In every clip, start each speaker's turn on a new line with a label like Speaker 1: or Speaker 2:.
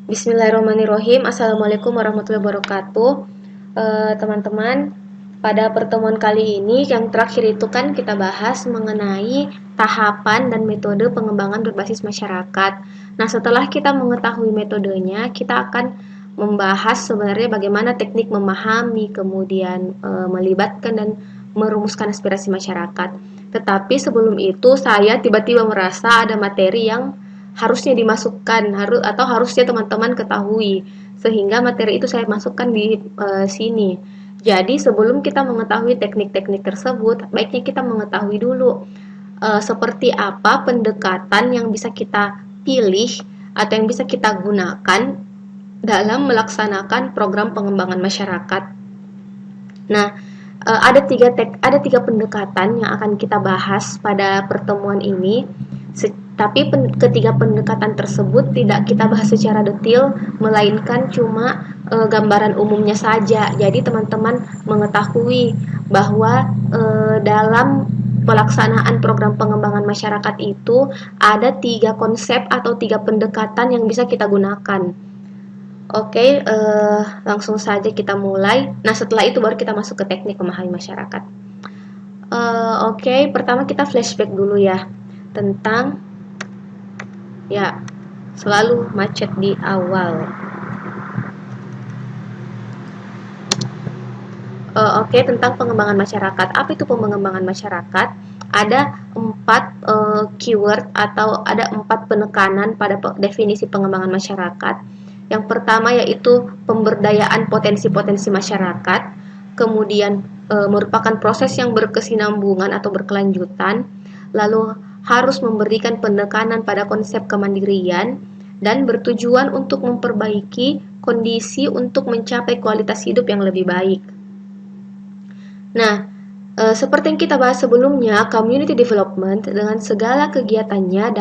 Speaker 1: Bismillahirrahmanirrahim. Assalamualaikum warahmatullahi wabarakatuh. Teman-teman, pada pertemuan kali ini yang terakhir itu kan kita bahas mengenai tahapan dan metode pengembangan berbasis masyarakat. Nah, setelah kita mengetahui metodenya, kita akan membahas sebenarnya bagaimana teknik memahami, kemudian melibatkan dan merumuskan aspirasi masyarakat. Tetapi sebelum itu saya tiba-tiba merasa ada materi yang harusnya dimasukkan atau harusnya teman-teman ketahui, sehingga materi itu saya masukkan di sini. Jadi sebelum kita mengetahui teknik-teknik tersebut, baiknya kita mengetahui dulu seperti apa pendekatan yang bisa kita pilih atau yang bisa kita gunakan dalam melaksanakan program pengembangan masyarakat. Nah, ada tiga pendekatan yang akan kita bahas pada pertemuan ini. Tapi ketiga pendekatan tersebut tidak kita bahas secara detail, melainkan cuma gambaran umumnya saja. Jadi teman-teman mengetahui bahwa dalam pelaksanaan program pengembangan masyarakat itu ada tiga konsep atau tiga pendekatan yang bisa kita gunakan. Oke, langsung saja kita mulai. Nah, setelah itu baru kita masuk ke teknik memahami masyarakat. Oke, pertama kita flashback dulu ya tentang selalu macet di awal. Oke, tentang pengembangan masyarakat. Apa itu pengembangan masyarakat? Ada 4 keyword atau ada 4 penekanan pada definisi pengembangan masyarakat. Yang pertama yaitu pemberdayaan potensi-potensi masyarakat, kemudian merupakan proses yang berkesinambungan atau berkelanjutan, lalu harus memberikan penekanan pada konsep kemandirian, dan bertujuan untuk memperbaiki kondisi untuk mencapai kualitas hidup yang lebih baik. Nah, seperti yang kita bahas sebelumnya, community development dengan segala kegiatannya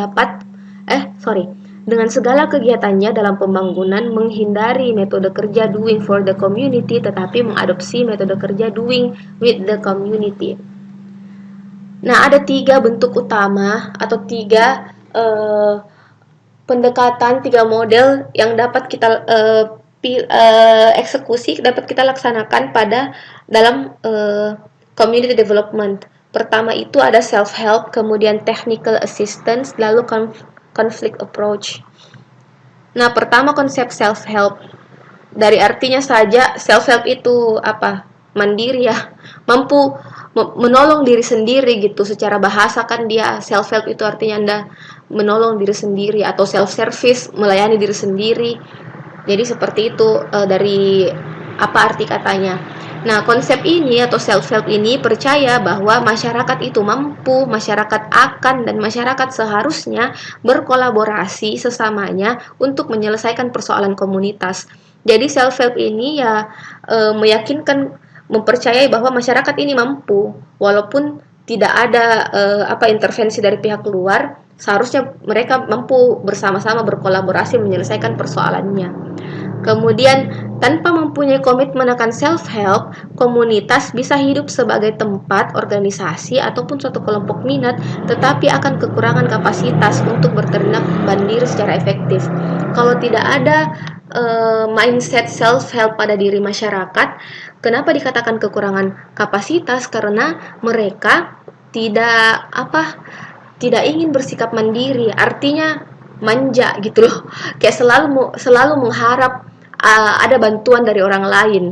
Speaker 1: dalam pembangunan menghindari metode kerja doing for the community, tetapi mengadopsi metode kerja doing with the community. Nah, ada 3 bentuk utama atau 3 pendekatan, 3 model yang dapat kita eksekusi, dapat kita laksanakan dalam community development. Pertama itu ada self-help, kemudian technical assistance, lalu conflict approach. Nah, pertama konsep self-help. Dari artinya saja, self-help itu apa? Mandiri ya, mampu menolong diri sendiri gitu. Secara bahasa kan dia self-help itu artinya Anda menolong diri sendiri, atau self-service, melayani diri sendiri. Jadi seperti itu dari apa arti katanya. Nah, konsep ini atau self-help ini percaya bahwa masyarakat itu mampu, masyarakat akan, dan masyarakat seharusnya berkolaborasi sesamanya untuk menyelesaikan persoalan komunitas. Jadi self-help ini meyakinkan, mempercayai bahwa masyarakat ini mampu, walaupun tidak ada intervensi dari pihak luar, seharusnya mereka mampu bersama-sama berkolaborasi menyelesaikan persoalannya. Kemudian, tanpa mempunyai komitmen akan self-help, komunitas bisa hidup sebagai tempat, organisasi, ataupun suatu kelompok minat, tetapi akan kekurangan kapasitas untuk bertindak mandiri secara efektif. Kalau tidak ada mindset self-help pada diri masyarakat, kenapa dikatakan kekurangan kapasitas? Karena mereka tidak ingin bersikap mandiri, artinya manja gitu loh, kayak selalu mengharap ada bantuan dari orang lain,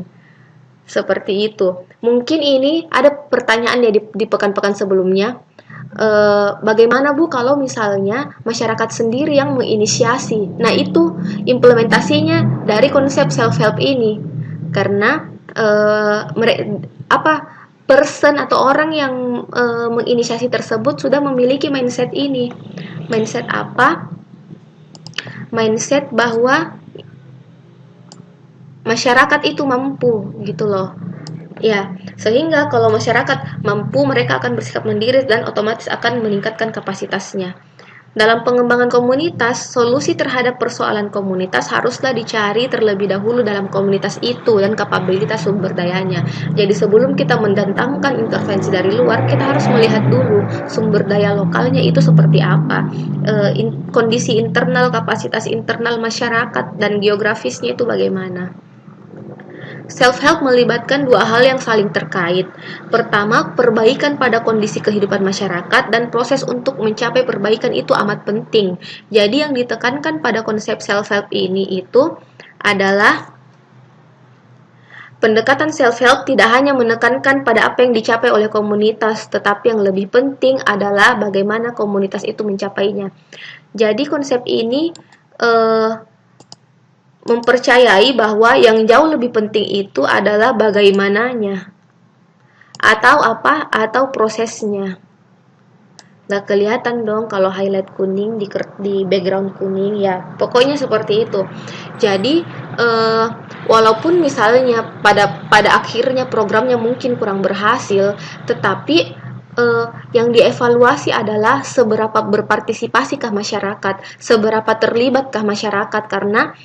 Speaker 1: seperti itu. Mungkin ini ada pertanyaan ya di pekan-pekan sebelumnya, bagaimana Bu kalau misalnya masyarakat sendiri yang menginisiasi? Nah, itu implementasinya dari konsep self-help ini, karena person atau orang yang menginisiasi tersebut sudah memiliki mindset ini. Mindset apa? Mindset bahwa masyarakat itu mampu gitu loh. Ya, sehingga kalau masyarakat mampu, mereka akan bersikap mandiri dan otomatis akan meningkatkan kapasitasnya. Dalam pengembangan komunitas, solusi terhadap persoalan komunitas haruslah dicari terlebih dahulu dalam komunitas itu dan kapabilitas sumber dayanya. Jadi sebelum kita mendatangkan intervensi dari luar, kita harus melihat dulu sumber daya lokalnya itu seperti apa, kondisi internal, kapasitas internal masyarakat, dan geografisnya itu bagaimana. Self-help melibatkan dua hal yang saling terkait. Pertama, perbaikan pada kondisi kehidupan masyarakat dan proses untuk mencapai perbaikan itu amat penting. Jadi yang ditekankan pada konsep self-help ini itu adalah pendekatan self-help tidak hanya menekankan pada apa yang dicapai oleh komunitas, tetapi yang lebih penting adalah bagaimana komunitas itu mencapainya. Jadi konsep ini mempercayai bahwa yang jauh lebih penting itu adalah bagaimananya atau prosesnya. Nggak kelihatan dong kalau highlight kuning di background kuning, ya pokoknya seperti itu. Jadi walaupun misalnya pada akhirnya programnya mungkin kurang berhasil, tetapi yang dievaluasi adalah seberapa berpartisipasi masyarakat, seberapa terlibatkah masyarakat, karena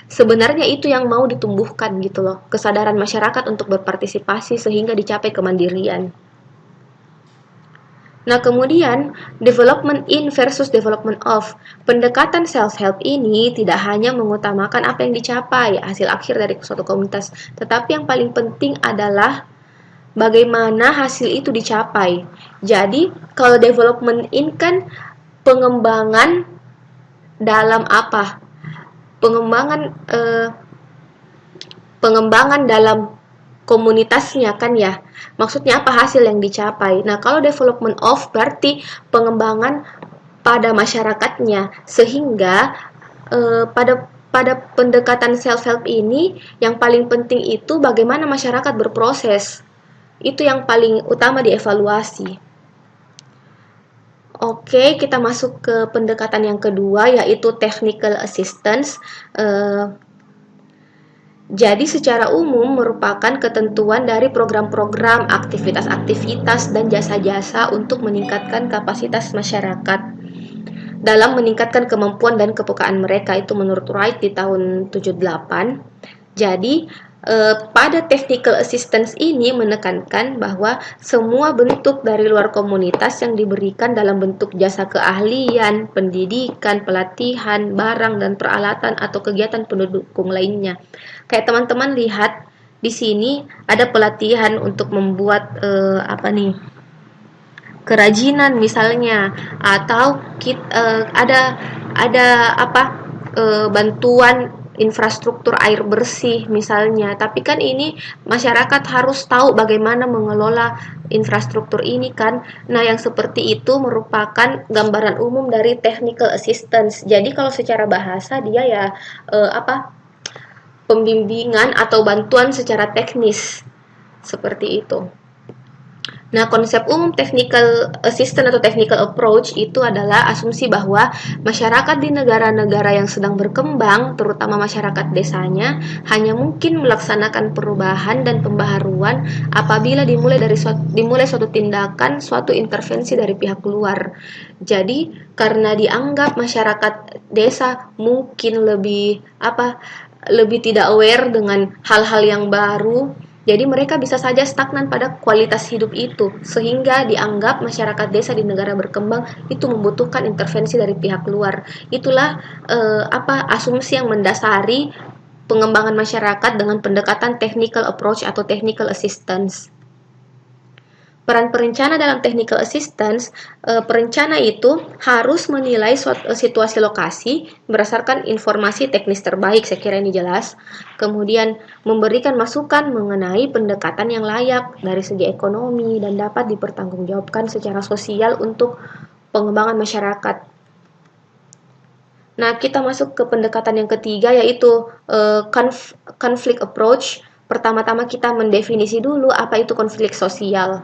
Speaker 1: sebenarnya itu yang mau ditumbuhkan gitu loh, kesadaran masyarakat untuk berpartisipasi sehingga dicapai kemandirian. Nah, kemudian development in versus development of. Pendekatan self-help ini tidak hanya mengutamakan apa yang dicapai, hasil akhir dari suatu komunitas, tetapi yang paling penting adalah bagaimana hasil itu dicapai. Jadi, kalau development in kan pengembangan dalam apa? Pengembangan dalam komunitasnya kan ya. Maksudnya apa hasil yang dicapai. Nah, kalau development of berarti pengembangan pada masyarakatnya, sehingga pada pendekatan self-help ini yang paling penting itu bagaimana masyarakat berproses. Itu yang paling utama dievaluasi. Oke, kita masuk ke pendekatan yang kedua, yaitu technical assistance. Jadi secara umum merupakan ketentuan dari program-program, aktivitas-aktivitas, dan jasa-jasa untuk meningkatkan kapasitas masyarakat dalam meningkatkan kemampuan dan kepekaan mereka, itu menurut Wright di tahun 78. Jadi pada technical assistance ini menekankan bahwa semua bentuk dari luar komunitas yang diberikan dalam bentuk jasa keahlian, pendidikan, pelatihan, barang dan peralatan atau kegiatan pendukung lainnya. Kayak teman-teman lihat di sini ada pelatihan untuk membuat kerajinan misalnya, atau ada bantuan infrastruktur air bersih misalnya. Tapi kan ini masyarakat harus tahu bagaimana mengelola infrastruktur ini kan. Nah, yang seperti itu merupakan gambaran umum dari technical assistance. Jadi kalau secara bahasa dia ya pembimbingan atau bantuan secara teknis seperti itu. Nah, konsep umum technical assistance atau technical approach itu adalah asumsi bahwa masyarakat di negara-negara yang sedang berkembang, terutama masyarakat desanya, hanya mungkin melaksanakan perubahan dan pembaharuan apabila dimulai suatu tindakan, suatu intervensi dari pihak luar. Jadi, karena dianggap masyarakat desa mungkin lebih tidak aware dengan hal-hal yang baru, jadi mereka bisa saja stagnan pada kualitas hidup itu, sehingga dianggap masyarakat desa di negara berkembang itu membutuhkan intervensi dari pihak luar. Itulah asumsi yang mendasari pengembangan masyarakat dengan pendekatan technical approach atau technical assistance. Peran perencana dalam technical assistance, perencana itu harus menilai situasi lokasi berdasarkan informasi teknis terbaik, saya kira ini jelas. Kemudian memberikan masukan mengenai pendekatan yang layak dari segi ekonomi dan dapat dipertanggungjawabkan secara sosial untuk pengembangan masyarakat. Nah, kita masuk ke pendekatan yang ketiga, yaitu conflict approach. Pertama-tama kita mendefinisi dulu apa itu konflik sosial.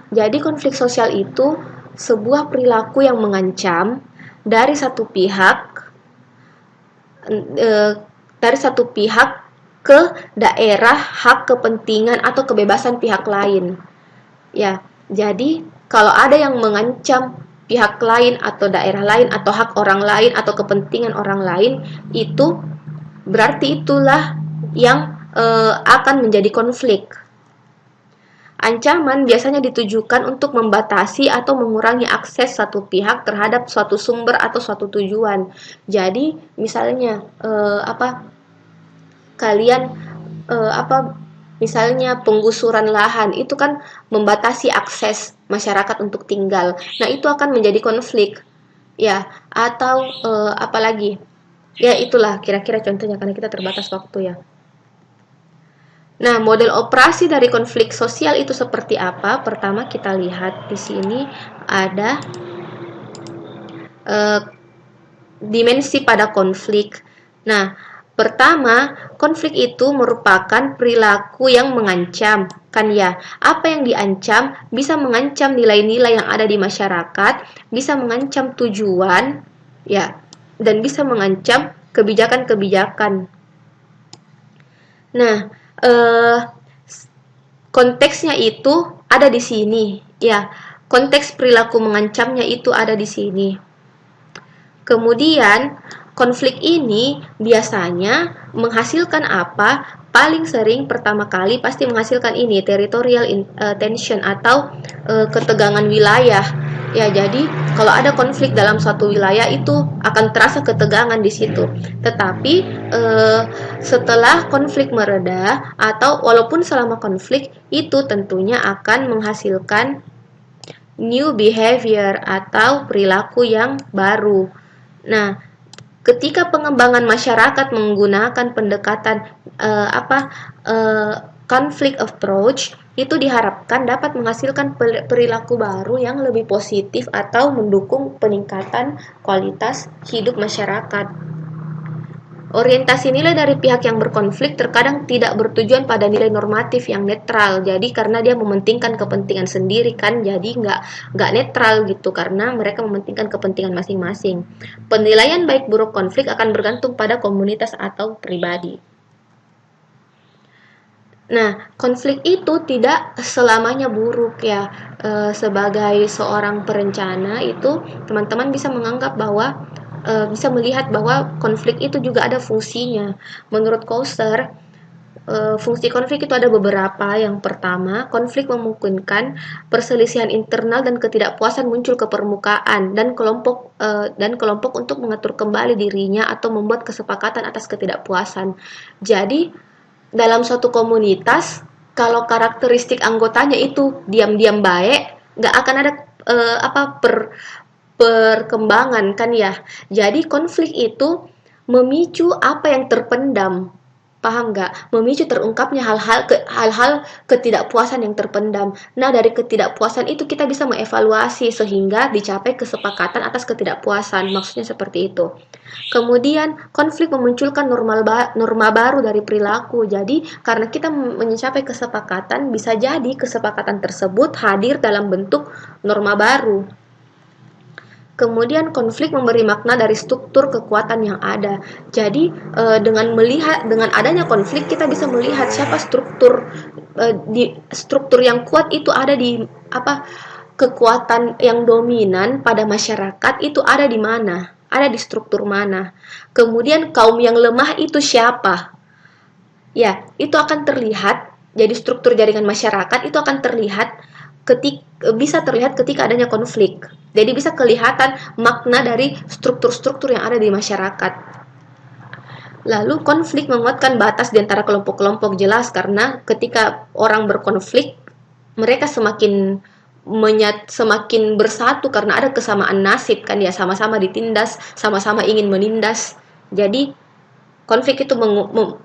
Speaker 1: Jadi konflik sosial itu sebuah perilaku yang mengancam dari satu pihak ke daerah, hak, kepentingan atau kebebasan pihak lain. Ya, jadi kalau ada yang mengancam pihak lain atau daerah lain atau hak orang lain atau kepentingan orang lain, itu berarti itulah yang akan menjadi konflik. Ancaman biasanya ditujukan untuk membatasi atau mengurangi akses satu pihak terhadap suatu sumber atau suatu tujuan. Jadi, misalnya kalian misalnya penggusuran lahan itu kan membatasi akses masyarakat untuk tinggal. Nah, itu akan menjadi konflik. Ya, atau apalagi? Ya, itulah kira-kira contohnya karena kita terbatas waktu ya. Nah, model operasi dari konflik sosial itu seperti apa? Pertama kita lihat di sini ada dimensi pada konflik. Nah, pertama, konflik itu merupakan perilaku yang mengancam, kan ya? Apa yang diancam bisa mengancam nilai-nilai yang ada di masyarakat, bisa mengancam tujuan, ya, dan bisa mengancam kebijakan-kebijakan. Nah, konteksnya itu ada di sini, ya. Konteks perilaku mengancamnya itu ada di sini. Kemudian, konflik ini biasanya menghasilkan apa? Paling sering pertama kali pasti menghasilkan ini, territorial tension atau ketegangan wilayah. Ya, jadi kalau ada konflik dalam suatu wilayah itu akan terasa ketegangan di situ. Tetapi setelah konflik mereda atau walaupun selama konflik itu tentunya akan menghasilkan new behavior atau perilaku yang baru. Nah, ketika pengembangan masyarakat menggunakan pendekatan conflict approach, itu diharapkan dapat menghasilkan perilaku baru yang lebih positif atau mendukung peningkatan kualitas hidup masyarakat. Orientasi nilai dari pihak yang berkonflik terkadang tidak bertujuan pada nilai normatif yang netral. Jadi karena dia mementingkan kepentingan sendiri kan, jadi nggak netral gitu karena mereka mementingkan kepentingan masing-masing. Penilaian baik buruk konflik akan bergantung pada komunitas atau pribadi. Nah, konflik itu tidak selamanya buruk ya. Sebagai seorang perencana itu teman-teman bisa menganggap bahwa bisa melihat bahwa konflik itu juga ada fungsinya. Menurut Coaster, fungsi konflik itu ada beberapa. Yang pertama, konflik memungkinkan perselisihan internal dan ketidakpuasan muncul ke permukaan dan kelompok untuk mengatur kembali dirinya atau membuat kesepakatan atas ketidakpuasan. Jadi dalam suatu komunitas, kalau karakteristik anggotanya itu diam-diam baik, nggak akan ada perkembangan kan ya. Jadi konflik itu memicu apa yang terpendam, paham nggak? Memicu terungkapnya hal-hal ketidakpuasan yang terpendam. Nah, dari ketidakpuasan itu kita bisa mengevaluasi sehingga dicapai kesepakatan atas ketidakpuasan. Maksudnya seperti itu. Kemudian konflik memunculkan norma baru dari perilaku. Jadi karena kita mencapai kesepakatan, bisa jadi kesepakatan tersebut hadir dalam bentuk norma baru. Kemudian konflik memberi makna dari struktur kekuatan yang ada. Jadi dengan adanya konflik kita bisa melihat siapa struktur yang kuat itu ada di kekuatan yang dominan pada masyarakat itu ada di mana? Ada di struktur mana? Kemudian kaum yang lemah itu siapa? Ya, itu akan terlihat. Jadi struktur jaringan masyarakat itu akan terlihat bisa terlihat ketika adanya konflik. Jadi bisa kelihatan makna dari struktur-struktur yang ada di masyarakat. Lalu konflik menguatkan batas di antara kelompok-kelompok, jelas karena ketika orang berkonflik mereka semakin bersatu karena ada kesamaan nasib kan ya, sama-sama ditindas, sama-sama ingin menindas. Jadi konflik itu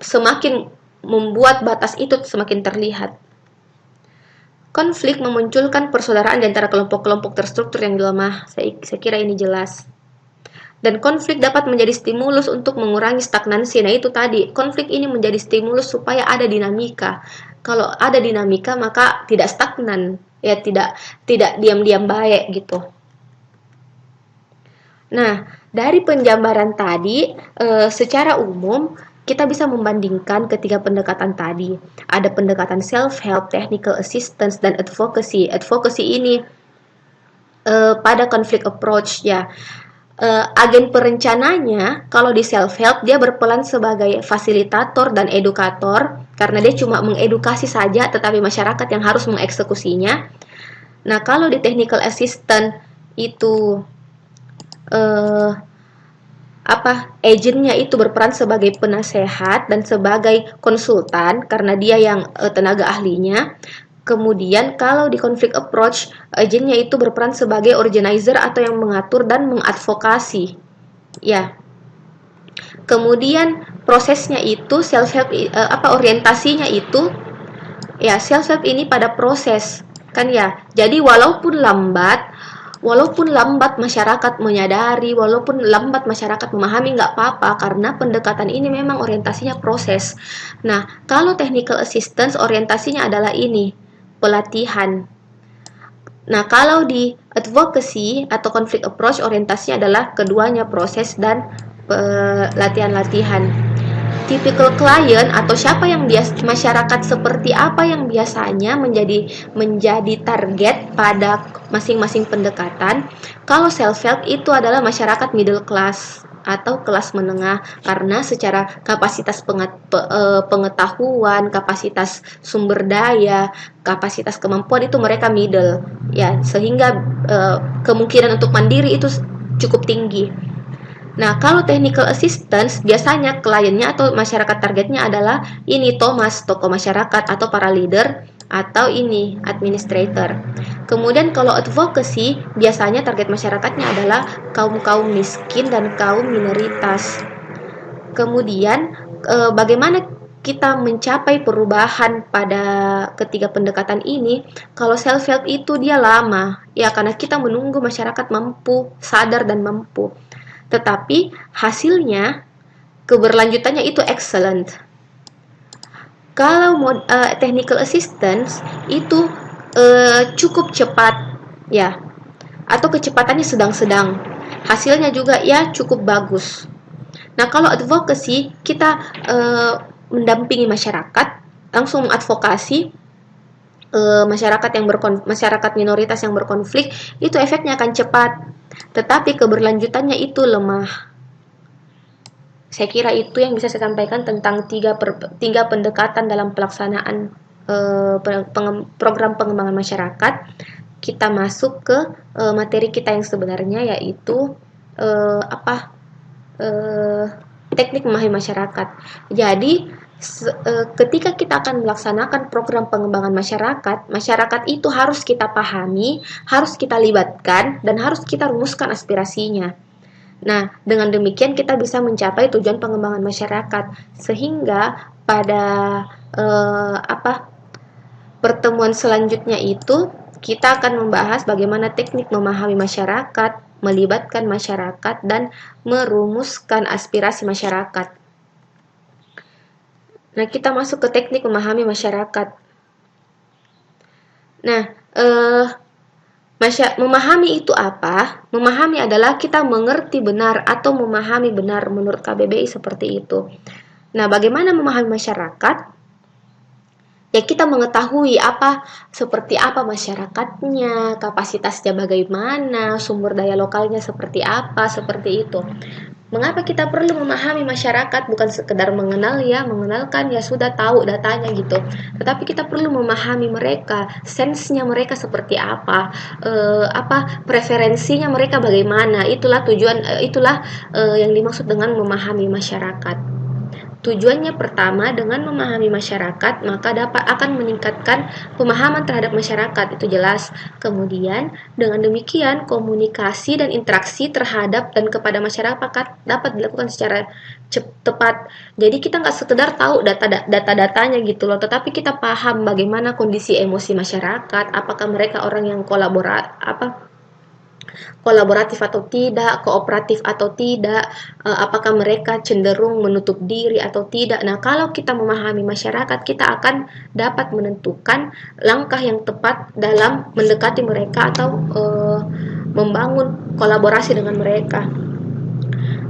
Speaker 1: semakin membuat batas itu semakin terlihat. Konflik memunculkan persaudaraan di antara kelompok-kelompok terstruktur yang lemah. Saya kira ini jelas. Dan konflik dapat menjadi stimulus untuk mengurangi stagnansi. Nah, itu tadi, konflik ini menjadi stimulus supaya ada dinamika. Kalau ada dinamika, maka tidak stagnan, ya tidak diam-diam baik gitu. Nah, dari penjabaran tadi, secara umum kita bisa membandingkan ketiga pendekatan tadi. Ada pendekatan self-help, technical assistance, dan advocacy. Advocacy ini pada conflict approach ya. Agen perencananya kalau di self help dia berperan sebagai fasilitator dan edukator karena dia cuma mengedukasi saja tetapi masyarakat yang harus mengeksekusinya. Nah, kalau di technical assistant itu agentnya itu berperan sebagai penasehat dan sebagai konsultan karena dia yang tenaga ahlinya. Kemudian kalau di conflict approach, agentnya itu berperan sebagai organizer atau yang mengatur dan mengadvokasi. Ya. Kemudian prosesnya itu self help orientasinya itu ya self help ini pada proses kan ya. Jadi walaupun lambat masyarakat menyadari, walaupun lambat masyarakat memahami, nggak apa-apa karena pendekatan ini memang orientasinya proses. Nah, kalau technical assistance orientasinya adalah ini, pelatihan. Nah, kalau di advocacy atau conflict approach orientasinya adalah keduanya proses dan latihan-latihan. Typical client atau siapa yang masyarakat seperti apa yang biasanya menjadi target pada masing-masing pendekatan. Kalau self help itu adalah masyarakat middle class atau kelas menengah karena secara kapasitas pengetahuan, kapasitas sumber daya, kapasitas kemampuan itu mereka middle ya, sehingga kemungkinan untuk mandiri itu cukup tinggi. Nah, kalau technical assistance biasanya kliennya atau masyarakat targetnya adalah ini Thomas, tokoh masyarakat atau para leader atau ini administrator. Kemudian kalau advocacy biasanya target masyarakatnya adalah kaum-kaum miskin dan kaum minoritas. Kemudian bagaimana kita mencapai perubahan pada ketiga pendekatan ini? Kalau self help itu dia lama ya karena kita menunggu masyarakat mampu, sadar dan mampu. Tetapi hasilnya keberlanjutannya itu excellent. Kalau technical assistance itu cukup cepat ya, atau kecepatannya sedang-sedang, hasilnya juga ya cukup bagus. Nah, kalau advocacy kita mendampingi masyarakat, langsung advokasi masyarakat minoritas yang berkonflik, itu efeknya akan cepat, tetapi keberlanjutannya itu lemah. Saya kira itu yang bisa saya sampaikan tentang tiga pendekatan dalam pelaksanaan program pengembangan masyarakat. Kita masuk ke materi kita yang sebenarnya, yaitu teknik memahami masyarakat. Jadi ketika kita akan melaksanakan program pengembangan masyarakat itu harus kita pahami, harus kita libatkan, dan harus kita rumuskan aspirasinya. Nah, dengan demikian kita bisa mencapai tujuan pengembangan masyarakat, sehingga pada pertemuan selanjutnya itu kita akan membahas bagaimana teknik memahami masyarakat, melibatkan masyarakat, dan merumuskan aspirasi masyarakat. Nah, kita masuk ke teknik memahami masyarakat. Nah, memahami itu apa? Memahami adalah kita mengerti benar atau memahami benar menurut KBBI seperti itu. Nah, bagaimana memahami masyarakat? Ya, kita mengetahui seperti apa masyarakatnya, kapasitasnya bagaimana, sumber daya lokalnya seperti apa, seperti itu. Mengapa kita perlu memahami masyarakat? Bukan sekedar mengenalkan ya sudah tahu datanya gitu. Tetapi kita perlu memahami mereka, sense-nya mereka seperti apa, preferensinya mereka bagaimana. Itulah yang dimaksud dengan memahami masyarakat. Tujuannya pertama, dengan memahami masyarakat, maka akan meningkatkan pemahaman terhadap masyarakat, itu jelas. Kemudian, dengan demikian, komunikasi dan interaksi terhadap dan kepada masyarakat dapat dilakukan secara tepat. Jadi kita nggak sekedar tahu data-datanya gitu loh, tetapi kita paham bagaimana kondisi emosi masyarakat, apakah mereka orang yang kolaboratif atau tidak, kooperatif atau tidak, apakah mereka cenderung menutup diri atau tidak. Nah, kalau kita memahami masyarakat, kita akan dapat menentukan langkah yang tepat dalam mendekati mereka atau membangun kolaborasi dengan mereka.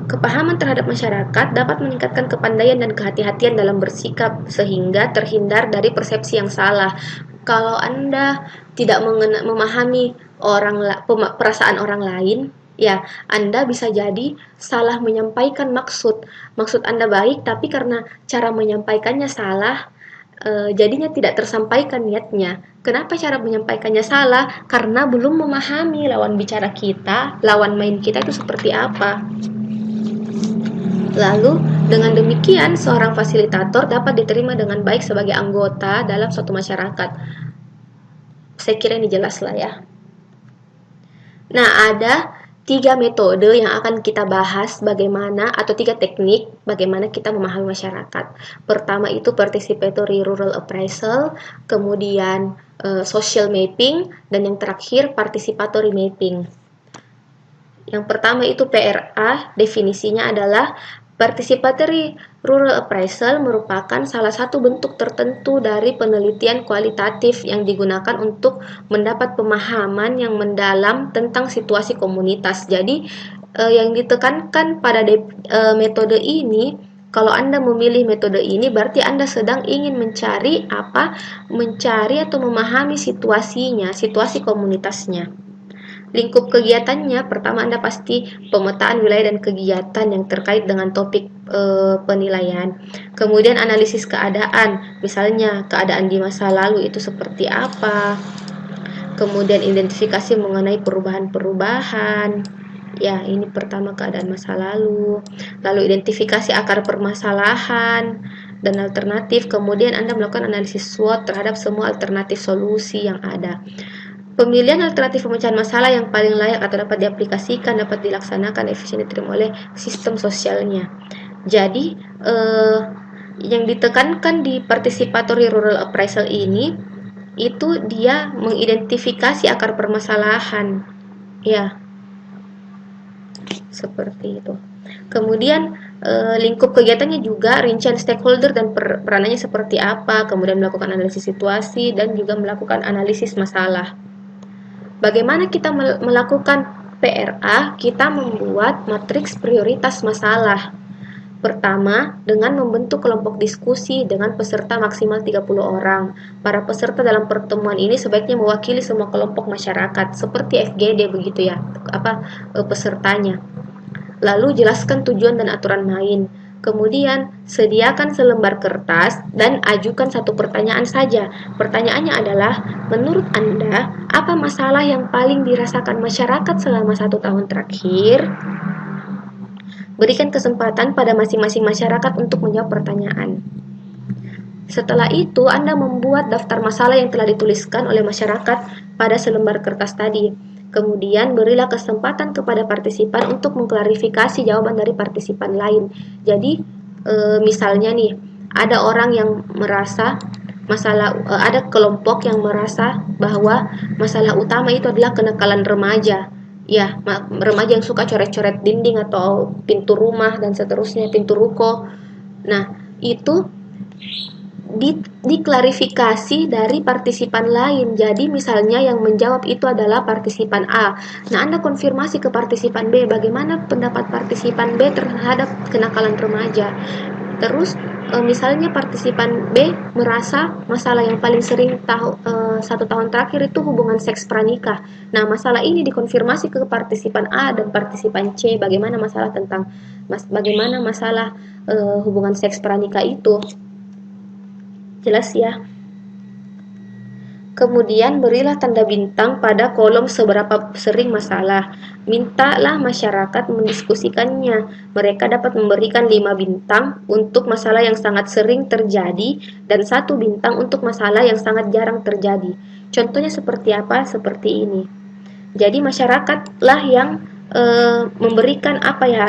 Speaker 1: Kepahaman terhadap masyarakat dapat meningkatkan kepandaian dan kehati-hatian dalam bersikap sehingga terhindar dari persepsi yang salah. Kalau Anda tidak memahami perasaan orang lain, ya, Anda bisa jadi salah menyampaikan maksud. Maksud Anda baik, tapi karena cara menyampaikannya salah, jadinya tidak tersampaikan niatnya. Kenapa cara menyampaikannya salah? Karena belum memahami lawan bicara kita, lawan main kita itu seperti apa. Lalu, dengan demikian, seorang fasilitator dapat diterima dengan baik sebagai anggota dalam suatu masyarakat. Saya kira ini jelas lah ya. Nah, ada 3 metode yang akan kita bahas bagaimana, atau 3 teknik bagaimana kita memahami masyarakat. Pertama itu participatory rural appraisal, kemudian social mapping, dan yang terakhir participatory mapping. Yang pertama itu PRA, definisinya adalah participatory rural appraisal merupakan salah satu bentuk tertentu dari penelitian kualitatif yang digunakan untuk mendapat pemahaman yang mendalam tentang situasi komunitas. Jadi yang ditekankan pada metode ini, kalau Anda memilih metode ini berarti Anda sedang ingin mencari atau memahami situasinya, situasi komunitasnya. Lingkup kegiatannya, pertama Anda pasti pemetaan wilayah dan kegiatan yang terkait dengan topik penilaian. Kemudian analisis keadaan, misalnya keadaan di masa lalu itu seperti apa. Kemudian identifikasi mengenai perubahan-perubahan. Ya, ini pertama keadaan masa lalu. Lalu identifikasi akar permasalahan dan alternatif. Kemudian Anda melakukan analisis SWOT terhadap semua alternatif solusi yang ada. Pemilihan alternatif pemecahan masalah yang paling layak atau dapat diaplikasikan, dapat dilaksanakan, efisien diterima oleh sistem sosialnya. Jadi, yang ditekankan di participatory rural appraisal ini, itu dia mengidentifikasi akar permasalahan. Ya, seperti itu. Kemudian, lingkup kegiatannya juga rincian stakeholder dan peranannya seperti apa, kemudian melakukan analisis situasi, dan juga melakukan analisis masalah. Bagaimana kita melakukan PRA? Kita membuat matriks prioritas masalah. Pertama, dengan membentuk kelompok diskusi dengan peserta maksimal 30 orang. Para peserta dalam pertemuan ini sebaiknya mewakili semua kelompok masyarakat, seperti FGD begitu ya, pesertanya. Lalu jelaskan tujuan dan aturan main. Kemudian, sediakan selembar kertas dan ajukan satu pertanyaan saja. Pertanyaannya adalah, menurut Anda, apa masalah yang paling dirasakan masyarakat selama 1 tahun terakhir? Berikan kesempatan pada masing-masing masyarakat untuk menjawab pertanyaan. Setelah itu, Anda membuat daftar masalah yang telah dituliskan oleh masyarakat pada selembar kertas tadi. Kemudian berilah kesempatan kepada partisipan untuk mengklarifikasi jawaban dari partisipan lain. Jadi misalnya nih, ada orang yang merasa ada kelompok yang merasa bahwa masalah utama itu adalah kenakalan remaja. Ya, remaja yang suka coret-coret dinding atau pintu rumah dan seterusnya, pintu ruko. Nah, itu diklarifikasi dari partisipan lain. Jadi misalnya yang menjawab itu adalah partisipan A. Nah, Anda konfirmasi ke partisipan B, bagaimana pendapat partisipan B terhadap kenakalan remaja. Terus misalnya partisipan B merasa masalah yang paling sering 1 tahun terakhir itu hubungan seks pranikah. Nah, masalah ini dikonfirmasi ke partisipan A dan partisipan C, bagaimana masalah hubungan seks pranikah itu. Jelas ya. Kemudian berilah tanda bintang pada kolom seberapa sering masalah. Mintalah masyarakat mendiskusikannya. Mereka dapat memberikan 5 bintang untuk masalah yang sangat sering terjadi dan 1 bintang untuk masalah yang sangat jarang terjadi. Contohnya seperti apa? Seperti ini. Jadi masyarakatlah yang memberikan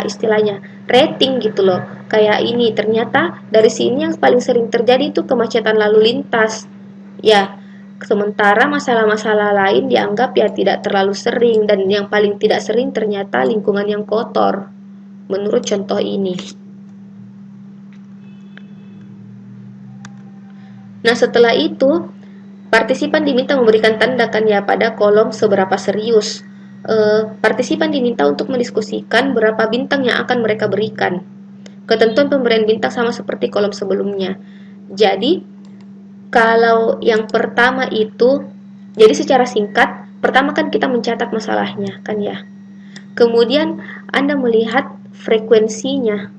Speaker 1: istilahnya rating gitu loh, kayak ini ternyata dari sini yang paling sering terjadi itu kemacetan lalu lintas ya, sementara masalah-masalah lain dianggap ya tidak terlalu sering, dan yang paling tidak sering ternyata lingkungan yang kotor menurut contoh ini. Nah, setelah itu partisipan diminta memberikan tanda pada kolom seberapa serius. Partisipan diminta untuk mendiskusikan berapa bintang yang akan mereka berikan. Ketentuan pemberian bintang sama seperti kolom sebelumnya. Jadi, Kalau yang pertama itu, jadi secara singkat, pertama kan kita mencatat masalahnya, kan ya. Kemudian Anda melihat frekuensinya.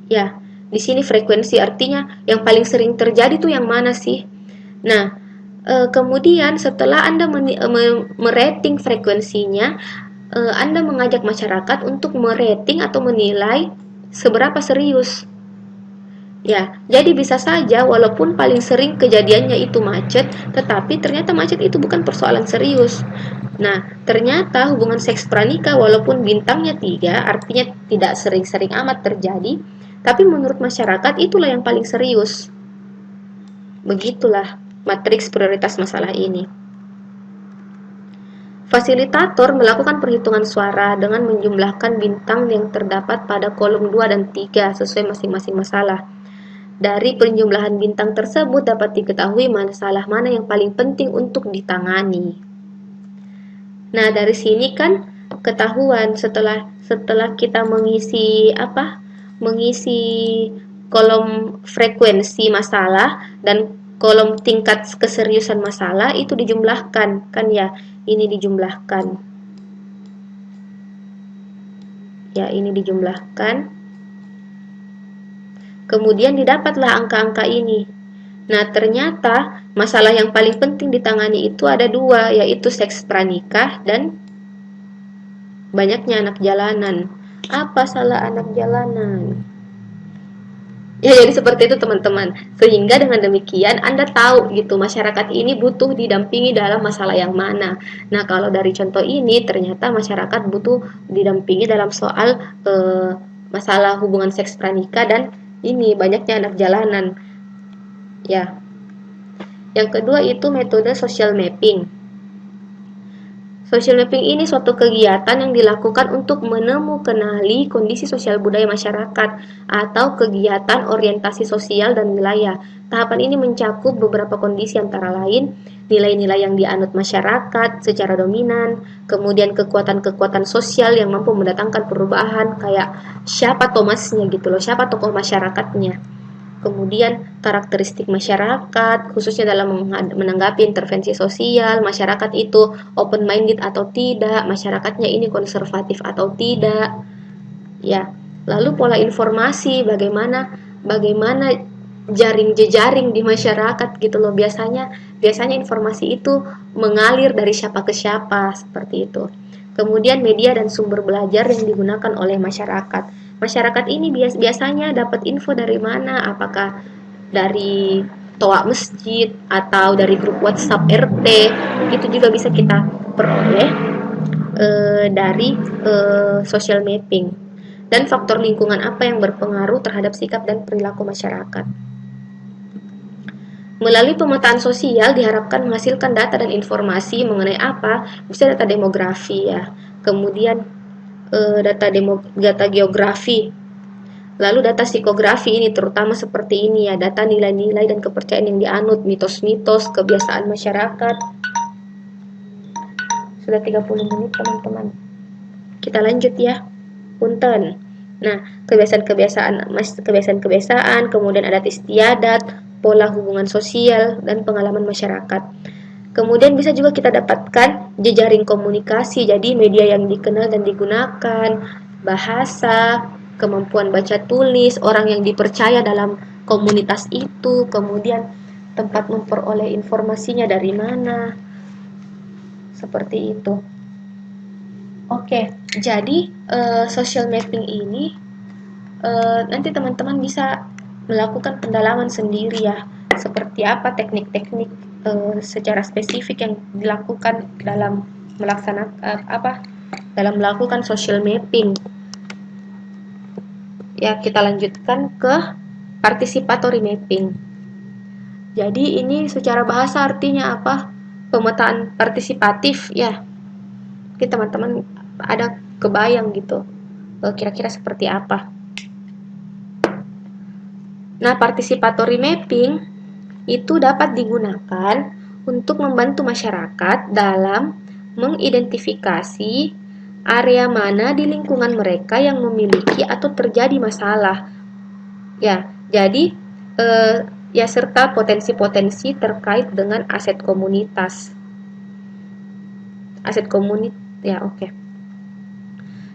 Speaker 1: Ya, di sini frekuensi artinya yang paling sering terjadi tuh yang mana sih? Nah, kemudian setelah Anda merating frekuensinya, Anda mengajak masyarakat untuk merating atau menilai seberapa serius. Ya, jadi bisa saja walaupun paling sering kejadiannya itu macet, tetapi ternyata macet itu bukan persoalan serius. Nah, ternyata hubungan seks pranikah walaupun bintangnya 3, artinya tidak sering-sering amat terjadi, tapi menurut masyarakat itulah yang paling serius. Begitulah matriks prioritas masalah ini. Fasilitator melakukan perhitungan suara dengan menjumlahkan bintang yang terdapat pada kolom 2 dan 3 sesuai masing-masing masalah. Dari penjumlahan bintang tersebut dapat diketahui masalah mana yang paling penting untuk ditangani. Nah, dari sini kan ketahuan setelah kita mengisi mengisi kolom frekuensi masalah dan kolom tingkat keseriusan masalah itu dijumlahkan, kan ya. Ini dijumlahkan. Ya, ini dijumlahkan. Kemudian didapatlah angka-angka ini. Nah, ternyata masalah yang paling penting ditangani itu ada 2, yaitu seks pranikah dan banyaknya anak jalanan. Apa salah anak jalanan? Ya, jadi seperti itu teman-teman. Sehingga dengan demikian Anda tahu gitu masyarakat ini butuh didampingi dalam masalah yang mana. Nah, kalau dari contoh ini ternyata masyarakat butuh didampingi dalam soal masalah hubungan seks pranikah dan ini banyaknya anak jalanan. Ya. Yang kedua itu metode social mapping. Social mapping ini suatu kegiatan yang dilakukan untuk kenali kondisi sosial budaya masyarakat atau kegiatan orientasi sosial dan wilayah. Tahapan ini mencakup beberapa kondisi antara lain nilai-nilai yang dianut masyarakat secara dominan, kemudian kekuatan-kekuatan sosial yang mampu mendatangkan perubahan kayak siapa Thomasnya gitu loh, siapa tokoh masyarakatnya. Kemudian karakteristik masyarakat, khususnya dalam menanggapi intervensi sosial, masyarakat itu open-minded atau tidak, masyarakatnya ini konservatif atau tidak. Ya, lalu pola informasi, bagaimana jejaring di masyarakat gitu loh. Biasanya informasi itu mengalir dari siapa ke siapa, seperti itu. Kemudian media dan sumber belajar yang digunakan oleh masyarakat. Masyarakat ini biasanya dapat info dari mana? Apakah dari toa masjid atau dari grup WhatsApp RT? Itu juga bisa kita peroleh dari social mapping. Dan faktor lingkungan apa yang berpengaruh terhadap sikap dan perilaku masyarakat. Melalui pemetaan sosial diharapkan menghasilkan data dan informasi mengenai apa? Bisa data demografi ya. Kemudian data geografi, lalu data psikografi ini terutama seperti ini ya, data nilai-nilai dan kepercayaan yang dianut, mitos-mitos, kebiasaan masyarakat. Sudah 30 menit teman-teman, kita lanjut ya, punten. Nah, kebiasaan, kemudian adat istiadat, pola hubungan sosial dan pengalaman masyarakat. Kemudian bisa juga kita dapatkan jejaring komunikasi, jadi media yang dikenal dan digunakan, bahasa, kemampuan baca tulis, orang yang dipercaya dalam komunitas itu, kemudian tempat memperoleh informasinya dari mana, seperti itu. Oke, jadi social mapping ini nanti teman-teman bisa melakukan pendalaman sendiri ya, seperti apa teknik-teknik secara spesifik yang dilakukan dalam melakukan social mapping. Ya, kita lanjutkan ke participatory mapping. Jadi ini secara bahasa artinya apa? Pemetaan partisipatif ya. Oke, teman-teman ada kebayang gitu kira-kira seperti apa. Nah, participatory mapping itu dapat digunakan untuk membantu masyarakat dalam mengidentifikasi area mana di lingkungan mereka yang memiliki atau terjadi masalah. Ya, jadi ya, serta potensi-potensi terkait dengan aset komunitas. Aset komunitas, ya, oke.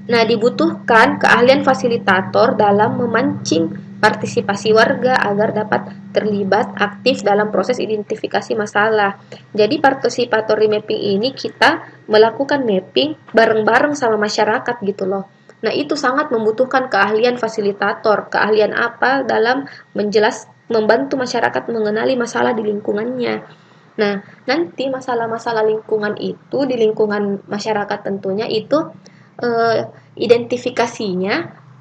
Speaker 1: Nah, dibutuhkan keahlian fasilitator dalam memancing partisipasi warga agar dapat terlibat aktif dalam proses identifikasi masalah. Jadi participatory mapping ini kita melakukan mapping bareng-bareng sama masyarakat gitu loh. Nah, itu sangat membutuhkan keahlian fasilitator. Keahlian apa dalam membantu masyarakat mengenali masalah di lingkungannya. Nah, nanti masalah-masalah lingkungan itu di lingkungan masyarakat tentunya itu identifikasinya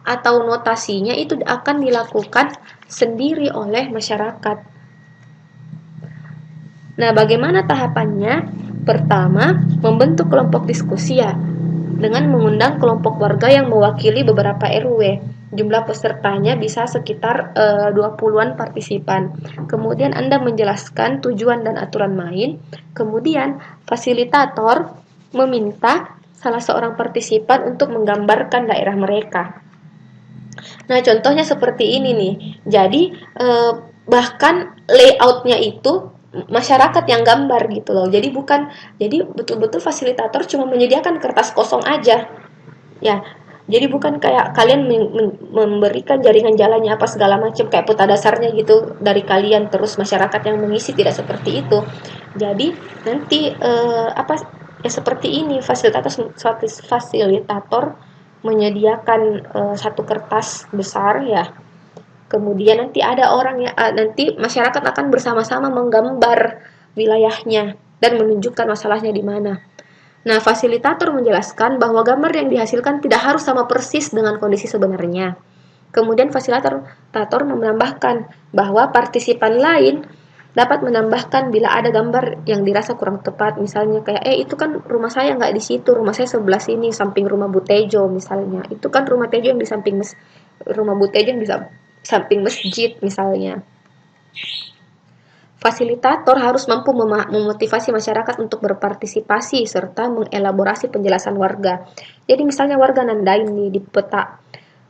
Speaker 1: atau notasinya itu akan dilakukan sendiri oleh masyarakat. Nah, bagaimana tahapannya? Pertama, membentuk kelompok diskusi ya, dengan mengundang kelompok warga yang mewakili beberapa RW. Jumlah pesertanya bisa sekitar 20-an partisipan. Kemudian Anda menjelaskan tujuan dan aturan main. Kemudian fasilitator meminta salah seorang partisipan untuk menggambarkan daerah mereka. Nah, contohnya seperti ini nih. Jadi, bahkan layoutnya itu masyarakat yang gambar gitu loh. Jadi betul-betul fasilitator cuma menyediakan kertas kosong aja. Ya, jadi bukan kayak kalian memberikan jaringan jalannya apa segala macam kayak peta dasarnya gitu dari kalian terus masyarakat yang mengisi, tidak seperti itu. Jadi nanti ya seperti ini fasilitator menyediakan satu kertas besar ya. Kemudian nanti ada orang ya, nanti masyarakat akan bersama-sama menggambar wilayahnya dan menunjukkan masalahnya di mana. Nah, fasilitator menjelaskan bahwa gambar yang dihasilkan tidak harus sama persis dengan kondisi sebenarnya. Kemudian fasilitator menambahkan bahwa partisipan lain dapat menambahkan bila ada gambar yang dirasa kurang tepat, misalnya kayak itu kan rumah saya nggak di situ, rumah saya sebelah sini samping rumah Bu Tejo misalnya, itu kan rumah Tejo yang di samping rumah Bu Tejo yang di samping masjid misalnya. Fasilitator harus mampu memotivasi masyarakat untuk berpartisipasi serta mengelaborasi penjelasan warga. Jadi misalnya warga nandain nih di peta,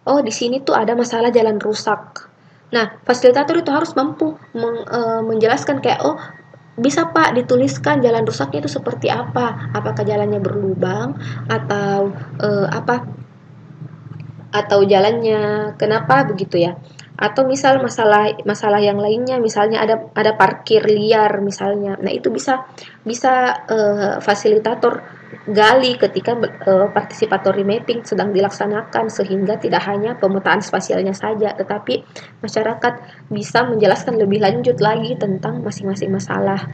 Speaker 1: oh di sini tuh ada masalah jalan rusak. Nah, fasilitator itu harus mampu menjelaskan kayak, oh bisa Pak dituliskan jalan rusaknya itu seperti apa? Apakah jalannya berlubang atau atau jalannya kenapa begitu ya? Atau misal masalah yang lainnya, misalnya ada parkir liar misalnya. Nah, itu bisa fasilitator gali ketika participatory mapping sedang dilaksanakan, sehingga tidak hanya pemetaan spasialnya saja, tetapi masyarakat bisa menjelaskan lebih lanjut lagi tentang masing-masing masalah.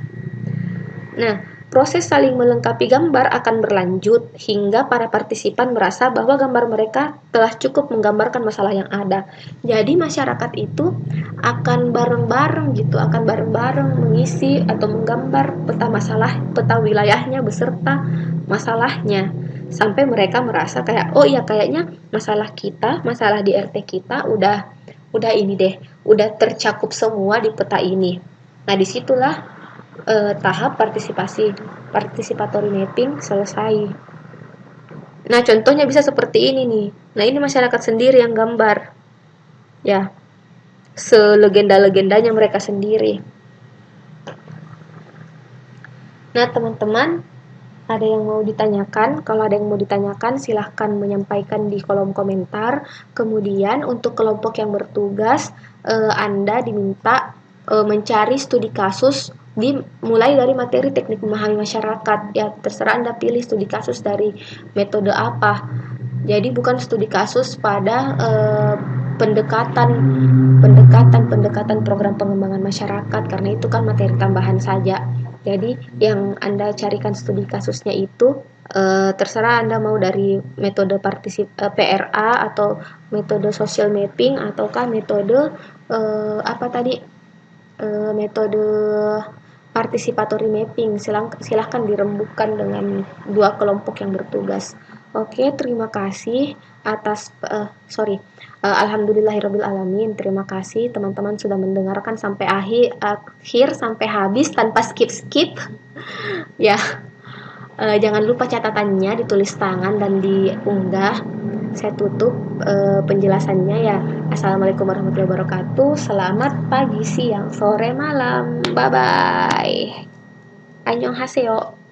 Speaker 1: Nah, proses saling melengkapi gambar akan berlanjut hingga para partisipan merasa bahwa gambar mereka telah cukup menggambarkan masalah yang ada. Jadi masyarakat itu akan bareng-bareng gitu, akan bareng-bareng mengisi atau menggambar peta wilayahnya beserta masalahnya. Sampai mereka merasa kayak, oh iya kayaknya masalah di RT kita udah ini deh, udah tercakup semua di peta ini. Nah, disitulah tahap participatory mapping selesai. Nah, contohnya bisa seperti ini nih. Nah, ini masyarakat sendiri yang gambar. Ya, selegenda-legendanya mereka sendiri. Nah, teman-teman, ada yang mau ditanyakan? Kalau ada yang mau ditanyakan, silahkan menyampaikan di kolom komentar. Kemudian, untuk kelompok yang bertugas, Anda diminta mencari studi kasus mulai dari materi teknik memahami masyarakat. Ya, terserah Anda pilih studi kasus dari metode apa. Jadi bukan studi kasus pada pendekatan program pengembangan masyarakat, karena itu kan materi tambahan saja. Jadi yang Anda carikan studi kasusnya itu terserah Anda mau dari metode PRA atau metode social mapping ataukah metode metode participatory mapping. Silahkan dirembukkan dengan dua kelompok yang bertugas. Oke, terima kasih atas alhamdulillahirabbil. Terima kasih teman-teman sudah mendengarkan sampai akhir sampai habis tanpa skip ya. Jangan lupa catatannya ditulis tangan dan diunggah. saya tutup penjelasannya ya. Assalamualaikum warahmatullahi wabarakatuh. Selamat pagi, siang, sore, malam. Bye bye. Annyeonghaseyo.